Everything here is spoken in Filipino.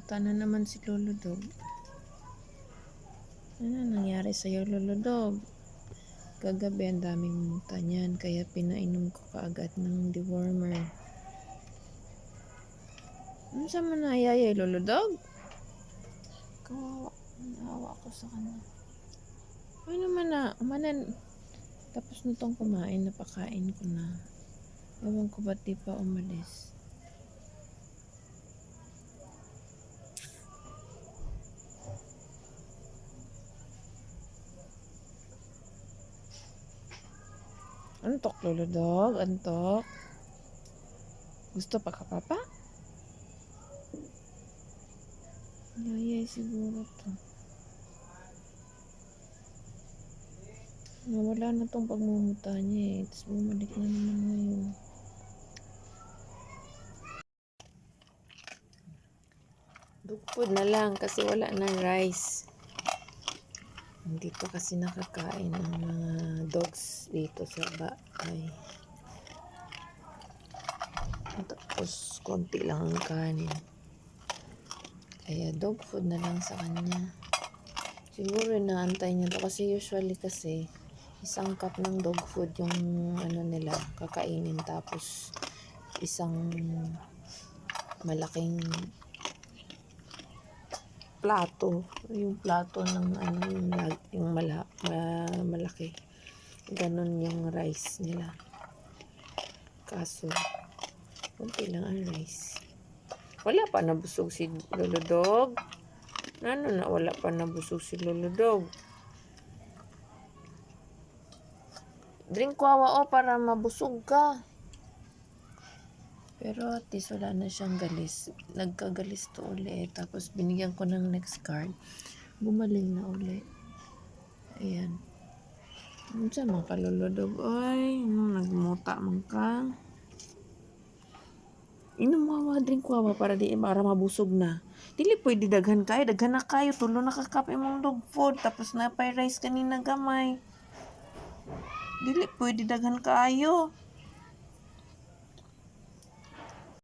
Muta na naman si Lolo Dog. Ano nangyari sa'yo, Lolo Dog? Kagabi ang daming muta niyan, kaya pinainom ko kaagad ng dewormer. Ano sa manayayay, Lolo Dog? Kawawa. Naawa ako sa kanya. Ay naman na, umanan. Tapos na tong kumain, napakain ko na. Ewan ko ba't di pa umalis. Antok, Lolo Dog? Antok? Gusto pa ka, Papa? Yayay siguro to. Nawala na tong pagmumuta niya eh. Tapos bumalik na naman ngayon. Dog food na lang kasi wala na rice. Hindi pa kasi nakakain ng mga dogs dito sa bahay. Tapos konti lang ang kanin. Kaya dog food na lang sa kanya. Siguro inaantay niya to kasi usually kasi isang cup ng dog food yung ano nila kakainin, tapos isang malaking plato, yung plato ng ano yung malaki, ganun yung rice nila. Kaso konti lang ang rice. Wala pa nabusog si Lolo Dog. Ano na wala pa nabusog si Lolo Dog? Drink wawa o para mabusog ka. Pero at least wala na siyang galis. Nagkagalis to uli. Tapos binigyan ko ng next card. Gumaling na uli. Ayan. Ano siya mga kalulodog? Ay, nagmuta man ka. Inom wawa, drink wawa para mabusog na. Dili pwede daghan kayo. Daghan na kayo. Tulo na kakap imong dog food. Tapos na pay rice kanina gamay. Dili pwede daghan kayo.